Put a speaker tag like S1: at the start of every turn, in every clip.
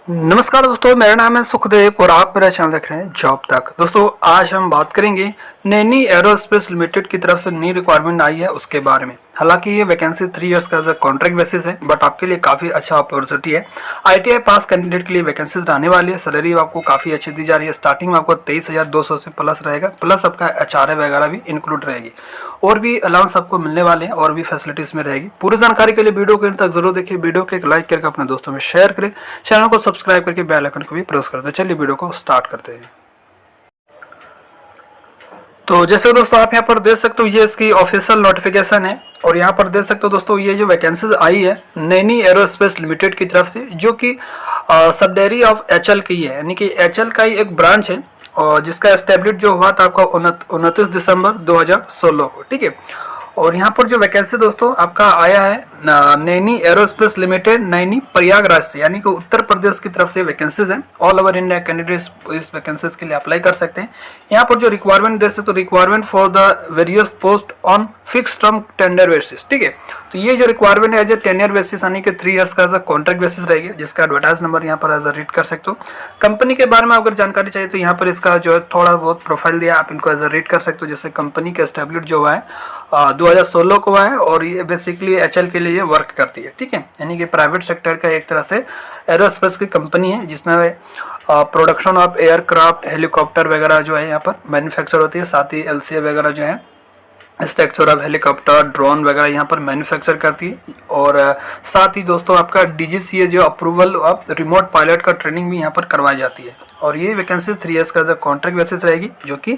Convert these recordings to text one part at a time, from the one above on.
S1: नमस्कार दोस्तों, मेरा नाम है सुखदेव और आप मेरा चैनल देख रहे हैं जॉब तक। दोस्तों आज हम बात करेंगे नैनी एरोस्पेस लिमिटेड की तरफ से नई रिक्वायरमेंट आई है उसके बारे में। हालांकि ये वैकेंसी 3 इयर्स का कॉन्ट्रैक्ट बेसिस है, बट आपके लिए काफ़ी अच्छा अपॉर्चुनिटी है। आईटीआई पास कैंडिडेट के लिए वैकेंसीज आने वाली है। सैलरी आपको काफ़ी अच्छी दी जा रही है। स्टार्टिंग में आपको 23,200 से प्लस रहेगा, प्लस आपका एचआरए वगैरह भी इंक्लूड रहेगी और भी अलाउंस आपको मिलने वाले हैं और भी फैसिलिटीज में रहेगी। पूरी जानकारी के लिए वीडियो को अंत तक जरूर देखिए। वीडियो को एक लाइक करके अपने दोस्तों में शेयर करें, चैनल को सब्सक्राइब करके बेल आइकन को भी प्रेस कर दें। चलिए वीडियो को स्टार्ट करते हैं। तो जैसे दोस्तों आप यहाँ पर देख सकते हो, ये इसकी ऑफिशियल नोटिफिकेशन है और यहाँ पर देख सकते हो दोस्तों, ये जो वैकेंसीज आई है नैनी एरोस्पेस लिमिटेड की तरफ से, जो कि सब्सिडियरी ऑफ एचएल की है, यानी कि एचएल का ही एक ब्रांच है और जिसका एस्टेब्लिश जो हुआ था आपका 29 दिसंबर 2016 को। ठीक है, और यहाँ पर जो वैकेंसी दोस्तों आपका आया है नैनी एरोस्पेस लिमिटेड नैनी प्रयागराज से, यानी कि उत्तर प्रदेश की तरफ से वैकेंसीज हैं। ऑल ओवर इंडिया कैंडिडेट्स इस वैकेंसीज के लिए अप्लाई कर सकते हैं। यहाँ पर जो रिक्वायरमेंट दे सकते हो, requirement for the various post on fix term tender basis. ठीक है, तो ये जो रिक्वायरमेंट है एज ए टेन्योर बेसिस, यानी कि 3 इयर्स का एज अ कॉन्ट्रैक्ट बेसिस रहेगी, जिसका एडवर्टाइज नंबर यहाँ पर एज अ रीड कर सकते हो। कंपनी के बारे में अगर जानकारी चाहिए तो यहाँ पर इसका जो है थोड़ा बहुत प्रोफाइल दिया, आप इनको एज अ रीड कर सकते हो। जैसे कंपनी का एस्टेब्लिश जो हुआ है 2016 को हुआ है और ये बेसिकली एचएल के लिए वर्क करती है। ठीक है, यानी कि प्राइवेट सेक्टर का एक तरह से एरोस्पेस की कंपनी है, जिसमें प्रोडक्शन ऑफ एयरक्राफ्ट, हेलीकॉप्टर वगैरह जो है यहाँ पर मैन्युफैक्चर होती है। साथ ही एलसीए वगैरह जो है स्ट्रक्चर ऑफ हेलीकॉप्टर, ड्रोन वगैरह यहाँ पर मैन्युफैक्चर करती है। और साथ ही दोस्तों आपका डीजीसीए जो अप्रूवल ऑफ रिमोट पायलट का ट्रेनिंग भी यहाँ पर करवाई जाती है। और ये वैकेंसी 3 इयर्स का कॉन्ट्रैक्ट बेसिस रहेगी, जो कि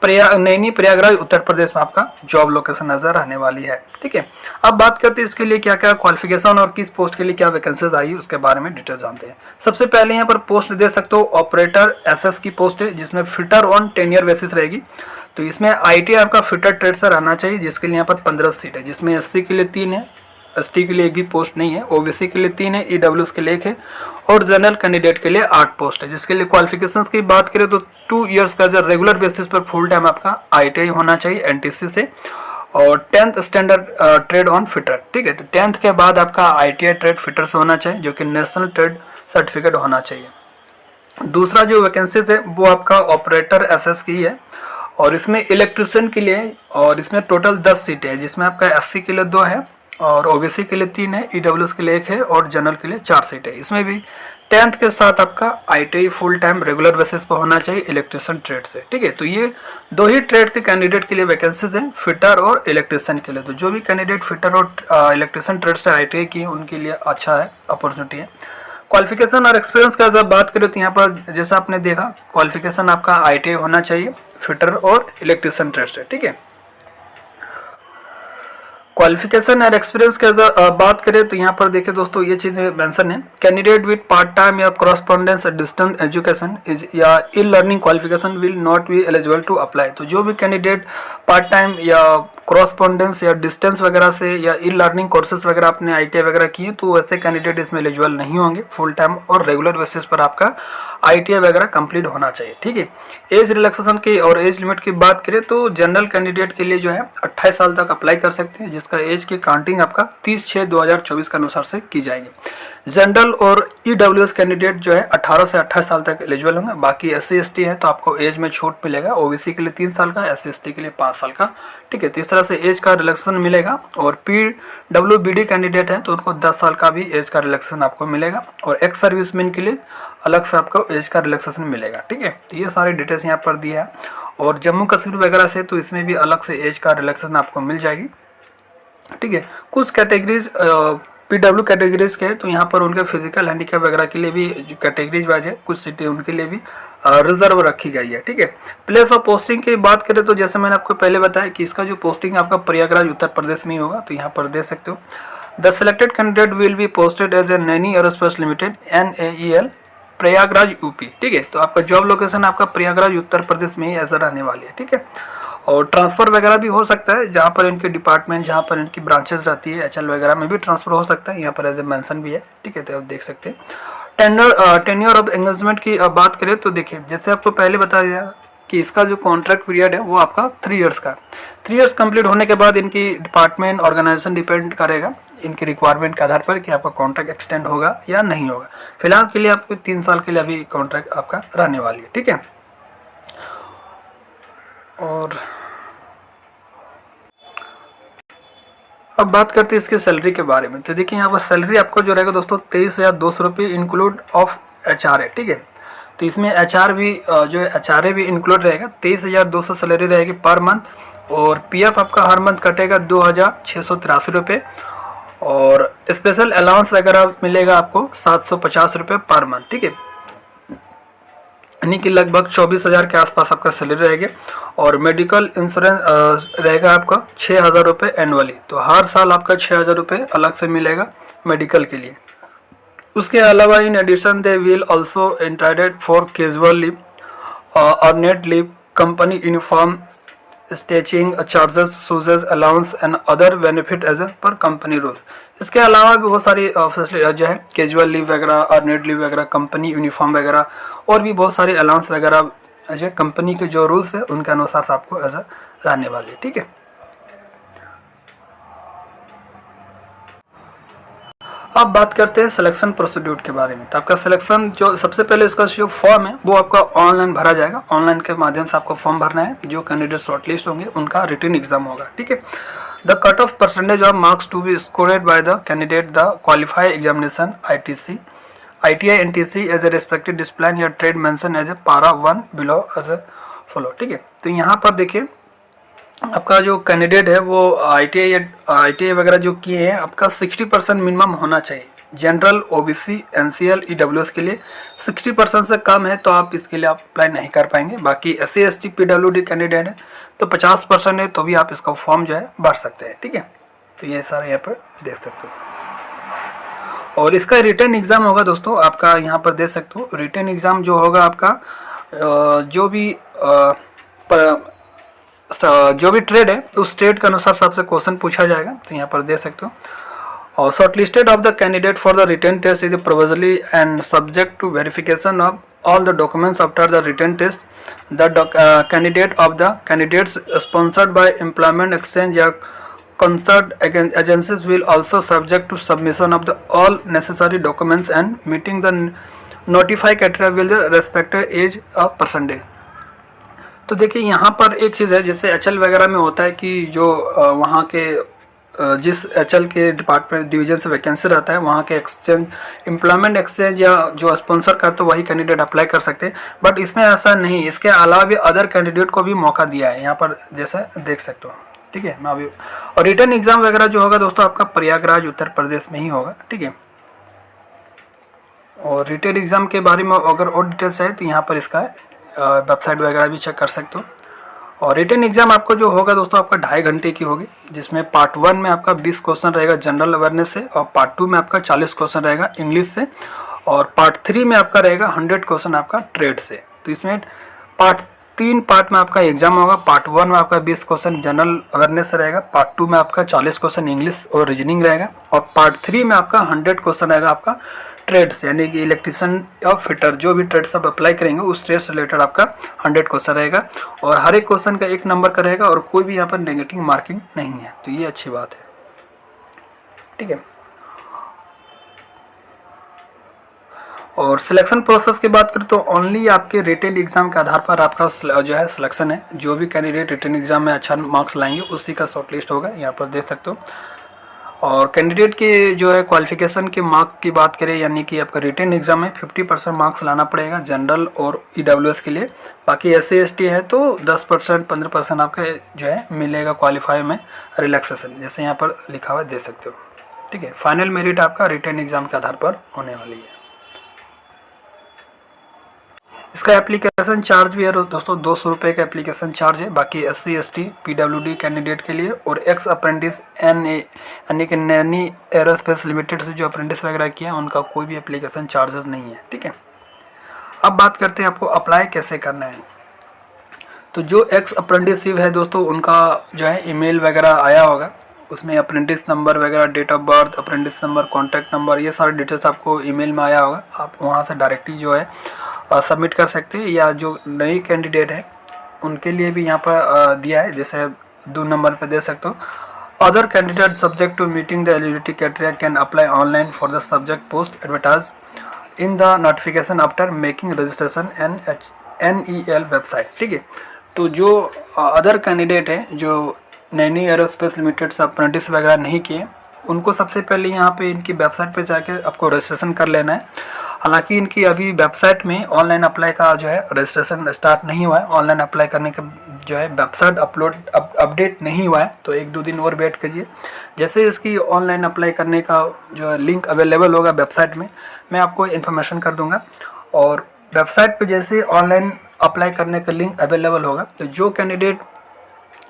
S1: नैनी प्रयागराज उत्तर प्रदेश में आपका जॉब लोकेशन नजर आने वाली है। ठीक है, अब बात करते हैं इसके लिए क्या क्या क्वालिफिकेशन और किस पोस्ट के लिए क्या वैकेंसीज आई उसके बारे में डिटेल जानते हैं। सबसे पहले यहाँ पर पोस्ट दे सकते हो ऑपरेटर एसएस की पोस्ट है, जिसमें फिटर ऑन टेन्योर बेसिस रहेगी। तो इसमें आईटी आपका फिटर ट्रेड से रहना चाहिए, जिसके लिए यहाँ पर 15 सीट है, जिसमें एससी के लिए 3 है, एसटी के लिए 1 भी पोस्ट नहीं है, ओबीसी के लिए 3 है, ईडब्ल्यूएस के लिए 1 है और जनरल कैंडिडेट के लिए 8 पोस्ट है। जिसके लिए क्वालिफिकेशंस की बात करें तो 2 इयर्स का जो रेगुलर बेसिस पर फुल टाइम आपका आईटीआई होना चाहिए एनटीसी से और 10th standard trade on fitter. ठीक है, तो 10th के बाद आपका आईटीआई ट्रेड फिटर से होना चाहिए, जो कि नेशनल ट्रेड सर्टिफिकेट होना चाहिए। दूसरा जो वैकेंसीज है वो आपका ऑपरेटर एसएस की है और इसमें इलेक्ट्रिशियन के लिए, और इसमें टोटल 10 सीटें हैं, जिसमें आपका एससी के लिए 2 है और ओबीसी के लिए 3 है, ईडब्ल्यूएस के लिए 1 है और जनरल के लिए 4 सीटें है। इसमें भी 10th के साथ आपका ITI full time regular basis पर होना चाहिए इलेक्ट्रिशियन ट्रेड से। ठीक है, तो ये 2 ही ट्रेड के कैंडिडेट के लिए वैकेंसीज हैं, फिटर और इलेक्ट्रिशियन के लिए। तो जो भी कैंडिडेट फिटर और इलेक्ट्रिशियन ट्रेड से आईटीआई की है उनके लिए अच्छा है, अपॉर्चुनिटी है। क्वालिफिकेशन और एक्सपीरियंस का जब बात करें तो यहाँ पर जैसा आपने देखा क्वालिफिकेशन आपका आईटीआई होना चाहिए फिटर और इलेक्ट्रिशियन ट्रेड से। ठीक है, क्वालिफिकेशन और एक्सपीरियंस की बात करें तो यहाँ पर देखिए दोस्तों, ये चीज मेंशन है, कैंडिडेट विद पार्ट टाइम या कॉरेस्पॉन्डेंस डिस्टेंस एजुकेशन या e learning qualification will not be eligible to apply. तो जो भी कैंडिडेट पार्ट टाइम या कॉरेस्पॉन्डेंस या डिस्टेंस वगैरह से या ई लर्निंग कोर्सेज वगैरह आपने आईटीआई वगैरह किए तो वैसे कैंडिडेट इसमें एलिजिबल नहीं होंगे। फुल टाइम और रेगुलर बेसिस पर आपका आईटीआई वगैरह कंप्लीट होना चाहिए। ठीक है, एज रिलैक्सेशन की और एज लिमिट की बात करें तो जनरल कैंडिडेट के लिए जो है 28 साल तक अप्लाई कर सकते हैं, जिसका एज की काउंटिंग आपका 30/6/2024 के अनुसार से की जाएगी। जनरल और ईडब्ल्यूएस कैंडिडेट जो है 18 से 28 साल तक एलिजिबल होंगे। बाकी एससी एसटी है तो आपको एज में छूट मिलेगा, ओबीसी के लिए 3 साल का, एससी एसटी के लिए 5 साल का। ठीक है, तो इस तरह से एज का रिलैक्सेशन मिलेगा। और पीडब्ल्यूबीडी कैंडिडेट है तो उनको 10 साल का भी एज का रिलैक्सेशन आपको मिलेगा और एक्स सर्विसमैन के लिए अलग से आपको एज का रिलैक्सेशन मिलेगा। ठीक है, तो ये सारी डिटेल्स यहाँ पर दिया है। और जम्मू कश्मीर वगैरह से तो इसमें भी अलग से एज का रिलैक्सेशन आपको मिल जाएगी। ठीक है, कुछ कैटेगरीज पीडब्ल्यू कैटेगरीज के तो यहाँ पर उनके फिजिकल हैंडीकैप वगैरह के लिए भी कैटेगरीज वाइज है, कुछ सीटें उनके लिए भी रिजर्व रखी गई है। ठीक है, प्लेस ऑफ पोस्टिंग की बात करें तो जैसे मैंने आपको पहले बताया कि इसका जो पोस्टिंग आपका प्रयागराज उत्तर प्रदेश में ही होगा, तो यहाँ पर दे सकते हो the selected candidate will be posted as a Naini aerospace limited NAEL Prayagraj UP. ठीक है, तो आपका जॉब लोकेशन आपका प्रयागराज उत्तर प्रदेश में ही ऐसा रहने वाली है। ठीक है, और ट्रांसफर वगैरह भी हो सकता है, जहाँ पर इनके डिपार्टमेंट, जहाँ पर इनकी ब्रांचेस रहती है एचएल वगैरह में भी ट्रांसफर हो सकता है। यहाँ पर एज ए मेंशन भी है। ठीक है, तो आप देख सकते हैं। टेन्योर ऑफ एंगेजमेंट की बात करें तो देखिए, जैसे आपको पहले बता दिया कि इसका जो कॉन्ट्रैक्ट पीरियड है वो आपका 3 इयर्स का। 3 इयर्स कंप्लीट होने के बाद इनकी डिपार्टमेंट ऑर्गेनाइजेशन डिपेंड करेगा, इनकी रिक्वायरमेंट के आधार पर कि आपका कॉन्ट्रैक्ट एक्सटेंड होगा या नहीं होगा। फिलहाल के लिए आपको 3 साल के लिए अभी कॉन्ट्रैक्ट आपका रहने वाली है, ठीक है। और अब बात करते हैं इसके सैलरी के बारे में। तो देखिए यहाँ पर सैलरी आपको जो रहेगा दोस्तों 23,200 रुपये इंक्लूड ऑफ HR है, ठीक है। तो इसमें HR भी जो है HRA भी इंक्लूड रहेगा। 23,200 सैलरी रहेगी पर मंथ और PF आपका हर मंथ कटेगा 2,683 रुपये और स्पेशल अलाउंस वगैरह मिलेगा आपको 750 रुपये पर मंथ, ठीक है। यानी कि लगभग 24,000 के आसपास आपका सैलरी रहेगी और मेडिकल इंश्योरेंस रहेगा आपका 6,000 रुपये एनुअली। तो हर साल आपका 6,000 रुपये अलग से मिलेगा मेडिकल के लिए। उसके अलावा in addition they will also entitled for casual leave और net leave, company uniform, stitching charges, shoes allowance and other benefit as per company rules. इसके अलावा भी बहुत सारी फैसिलिटी जो है कैजुअल लीव वगैरह और नेट लीव वगैरह, कंपनी यूनिफॉर्म वगैरह और भी बहुत सारे अलाउंस वगैरह जो कंपनी के जो रूल्स है उनके अनुसार आपको ऐसा रहने वाली है, ठीक है। अब बात करते हैं सिलेक्शन प्रोसीड्यूर के बारे में। तो आपका सिलेक्शन जो सबसे पहले इसका जो फॉर्म है वो आपका ऑनलाइन भरा जाएगा। ऑनलाइन के माध्यम से आपको फॉर्म भरना है। जो कैंडिडेट शॉर्टलिस्ट होंगे उनका रिटन एग्जाम होगा, ठीक है। The cut off percentage of marks to be scored by the candidate the qualify examination ITI NTC as a respected discipline या trade mention as a para 1 below as a follow, ठीक है। तो यहाँ पर देखिए आपका जो कैंडिडेट है वो ITI वगैरह जो किए हैं आपका 60% मिनिमम होना चाहिए। जनरल, OBC, NCL, EWS के लिए 60% से कम है तो आप इसके लिए आप अप्लाई नहीं कर पाएंगे। बाकी SC ST PWD कैंडिडेट है तो 50% है तो भी आप इसका फॉर्म जो है भर सकते हैं, ठीक है। तो ये सारे यहाँ पर देख सकते हो और इसका रिटन एग्जाम होगा दोस्तों आपका यहाँ पर देख सकते हो। रिटन एग्जाम जो होगा आपका जो भी ट्रेड है उस ट्रेड के अनुसार सबसे क्वेश्चन पूछा जाएगा। तो यहाँ पर देख सकते हो और short listed of the candidate for the written test is provisionally and subject to verification of all the documents after the written test the candidates sponsored by employment exchange या concerned agencies will also subject to submission of the all necessary documents and meeting the notified criteria will the respective age of percentage। तो देखिए यहाँ पर एक चीज़ है जैसे HL वगैरह में होता है कि जो वहाँ के जिस HL के डिपार्टमेंट डिवीजन से वैकेंसी रहता है वहाँ के एक्सचेंज एम्प्लॉयमेंट एक्सचेंज या जो स्पॉन्सर करते वही कैंडिडेट अप्लाई कर सकते हैं। बट इसमें ऐसा नहीं, इसके अलावा भी अदर कैंडिडेट को भी मौका दिया है यहाँ पर जैसे देख सकते हो, ठीक है। मैं अभी और रिटर्न एग्जाम वगैरह जो होगा दोस्तों आपका प्रयागराज उत्तर प्रदेश में ही होगा, ठीक है। और रिटर्न एग्जाम के बारे में अगर और डिटेल्स है तो यहाँ पर इसका वेबसाइट वगैरह भी चेक कर सकते हो। और रिटर्न एग्जाम आपको जो होगा दोस्तों आपका 2.5 घंटे की होगी, जिसमें पार्ट 1 में आपका 20 क्वेश्चन रहेगा जनरल अवेयरनेस से और पार्ट 2 में आपका 40 क्वेश्चन रहेगा इंग्लिश से और पार्ट 3 में आपका रहेगा 100 क्वेश्चन आपका ट्रेड से। तो इसमें तीन पार्ट में आपका एग्जाम होगा। पार्ट 1 में आपका 20 क्वेश्चन जनरल अवेयरनेस से रहेगा, पार्ट 2 में आपका 40 क्वेश्चन इंग्लिश और रीजनिंग रहेगा और पार्ट 3 में आपका 100 क्वेश्चन रहेगा आपका ट्रेड से, यानी कि इलेक्ट्रिशियन या फिटर जो भी ट्रेड सब अप्लाई करेंगे उस ट्रेड से रिलेटेड आपका 100 क्वेश्चन रहेगा और हर एक क्वेश्चन का 1 नंबर का रहेगा और कोई भी यहाँ पर नेगेटिव मार्किंग नहीं है। तो ये अच्छी बात है, ठीक है। और सिलेक्शन प्रोसेस की बात करें तो ओनली आपके रिटन एग्जाम के आधार पर आपका जो है सिलेक्शन है। जो भी कैंडिडेट रिटन एग्जाम में अच्छा मार्क्स लाएंगे उसी का शॉर्टलिस्ट होगा, यहाँ पर देख सकते हो। और कैंडिडेट के जो है क्वालिफिकेशन के मार्क की बात करें यानी कि आपका रिटन एग्जाम में 50% मार्क्स लाना पड़ेगा जनरल और EWS के लिए। बाकी SC ST है तो 10% 15% आपका जो है मिलेगा क्वालिफाई में रिलैक्सेशन, जैसे यहाँ पर लिखा हुआ देख सकते हो, ठीक है। फाइनल मेरिट आपका रिटन एग्जाम के आधार पर होने वाली है। इसका एप्लीकेशन चार्ज भी है दोस्तों, 200 रुपये का एप्लीकेशन चार्ज है। बाकी SC ST PWD कैंडिडेट के लिए और एक्स अप्रेंटिस यानी कि नैनी एरोस्पेस लिमिटेड से जो अप्रेंटिस वगैरह किया उनका कोई भी एप्लीकेशन चार्जेस नहीं है, ठीक है। अब बात करते हैं आपको अप्लाई कैसे करना है। तो जो एक्स अप्रेंटिसशिप है दोस्तों उनका जो है ईमेल वगैरह आया होगा, उसमें अप्रेंटिस नंबर वगैरह, date of birth, apprentice number, contact number, ये सारे डिटेल्स आपको ईमेल में आया होगा। आप वहाँ से डायरेक्टली जो है सबमिट कर सकते हैं या जो नई कैंडिडेट है उनके लिए भी यहाँ पर दिया है, जैसे 2 नंबर पर दे सकते हो। other candidates subject to meeting the eligibility criteria can apply online for the subject post advertised in the notification after making registration and NEL website. ठीक है, तो जो अदर कैंडिडेट है जो नैनी एरोस्पेस लिमिटेड से अप्रेंटिस वगैरह नहीं किए, उनको सबसे पहले यहाँ पे इनकी वेबसाइट पे जाके आपको रजिस्ट्रेशन कर लेना है। हालांकि इनकी अभी वेबसाइट में ऑनलाइन अप्लाई का जो है रजिस्ट्रेशन स्टार्ट नहीं हुआ है, ऑनलाइन अप्लाई करने का जो है वेबसाइट अपडेट नहीं हुआ है, तो 1-2 दिन और वेट करिए। जैसे इसकी ऑनलाइन अप्लाई करने का जो है लिंक अवेलेबल होगा वेबसाइट में, मैं आपको इन्फॉर्मेशन कर दूंगा। और वेबसाइट पे जैसे ऑनलाइन अप्लाई करने का लिंक अवेलेबल होगा, तो जो कैंडिडेट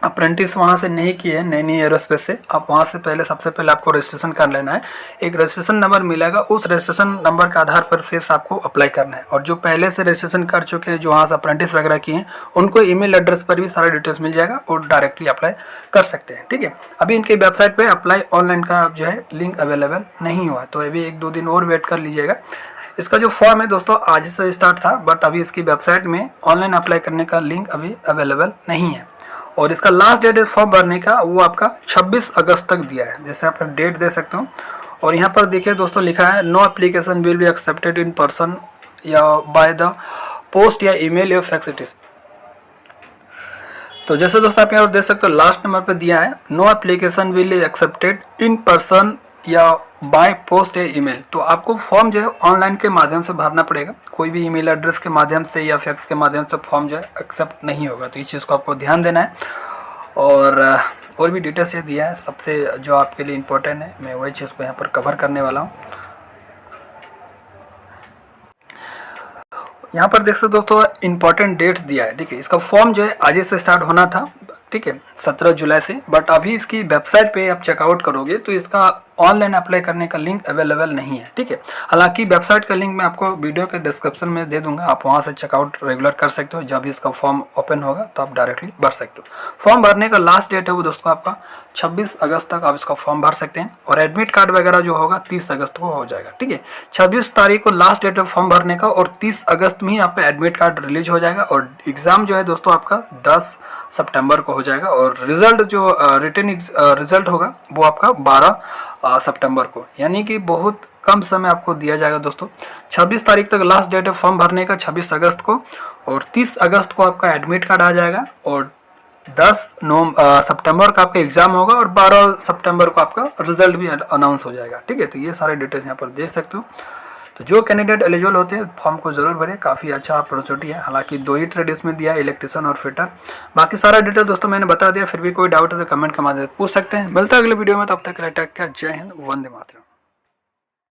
S1: अप्रेंटिस वहाँ से नहीं किए हैं नैनी एरोस्पेस से, आप वहाँ से पहले सबसे पहले आपको रजिस्ट्रेशन कर लेना है। एक रजिस्ट्रेशन नंबर मिलेगा, उस रजिस्ट्रेशन नंबर के आधार पर फिर से आपको अप्लाई करना है। और जो पहले से रजिस्ट्रेशन कर चुके हैं, जो वहाँ से अप्रेंटिस वगैरह किए हैं, उनको ईमेल एड्रेस पर भी सारा डिटेल्स मिल जाएगा और डायरेक्टली अप्लाई कर सकते हैं। ठीक है, अभी इनकी वेबसाइट पर अप्लाई ऑनलाइन का जो है लिंक अवेलेबल नहीं हुआ, तो अभी 1-2 दिन और वेट कर लीजिएगा। इसका जो फॉर्म है दोस्तों आज से स्टार्ट था, बट अभी इसकी वेबसाइट में ऑनलाइन अप्लाई करने का लिंक अभी अवेलेबल नहीं है। और इसका लास्ट डेट है फॉर्म भरने का, वो आपका 26 अगस्त तक दिया है, जैसे आप डेट दे सकते हो। और यहाँ पर देखिए दोस्तों लिखा है no application will be accepted in person या बाय द पोस्ट या ईमेल या फैक्स इट इज। तो जैसे दोस्तों आप यहाँ पर देख सकते हो लास्ट नंबर पे दिया है no application will accepted in person या बाय पोस्ट या ईमेल। तो आपको फॉर्म जो है ऑनलाइन के माध्यम से भरना पड़ेगा, कोई भी ईमेल एड्रेस के माध्यम से या फैक्स के माध्यम से फॉर्म जो है एक्सेप्ट नहीं होगा। तो इस चीज़ को आपको ध्यान देना है। और भी डिटेल्स ये दिया है, सबसे जो आपके लिए इम्पोर्टेंट है मैं वही चीज़ को यहाँ पर कवर करने वाला हूँ। यहाँ पर देख सकते दोस्तों इंपॉर्टेंट डेट्स दिया है। ठीक है, इसका फॉर्म जो है आज से स्टार्ट होना था, ठीक है 17 जुलाई से, बट अभी इसकी वेबसाइट पे आप चेकआउट करोगे तो इसका ऑनलाइन अप्लाई करने का लिंक अवेलेबल नहीं है। ठीक है, हालांकि वेबसाइट का लिंक मैं आपको वीडियो के डिस्क्रिप्शन में दे दूंगा, आप वहां से चेकआउट रेगुलर कर सकते हो। जब भी इसका फॉर्म ओपन होगा तो आप डायरेक्टली भर सकते हो। फॉर्म भरने का लास्ट डेट है वो दोस्तों आपका 26 अगस्त तक आप इसका फॉर्म भर सकते हैं। और एडमिट कार्ड वगैरह जो होगा 30 अगस्त को हो जाएगा। ठीक है, 26 तारीख को लास्ट डेट है फॉर्म भरने का और 30 अगस्त में ही आपका एडमिट कार्ड रिलीज हो जाएगा। और एग्जाम जो है दोस्तों आपका 10 सितंबर को हो जाएगा। और रिजल्ट जो रिटन रिजल्ट होगा वो आपका 12 सितंबर को, यानी कि बहुत कम समय आपको दिया जाएगा दोस्तों। 26 तारीख तक लास्ट डेट है फॉर्म भरने का 26 अगस्त को, और 30 अगस्त को आपका एडमिट कार्ड आ जाएगा। और 10 सितंबर का आपका एग्जाम होगा और 12 सितंबर को आपका रिजल्ट भी अनाउंस हो जाएगा। ठीक है, तो ये सारे डिटेल्स यहाँ पर देख सकते हो। तो जो कैंडिडेट एलिजिबल होते हैं फॉर्म को जरूर भरें, काफ़ी अच्छा अपॉर्चुनिटी है। हालांकि 2 ही ट्रेड इसमें दिया है, इलेक्ट्रिशियन और फिटर। बाकी सारा डिटेल दोस्तों मैंने बता दिया, फिर भी कोई डाउट है तो कमेंट के माध्यम से पूछ सकते हैं। मिलता है अगले वीडियो में, तब तक के लिए टेक केयर, जय हिंद, वंदे मातरम।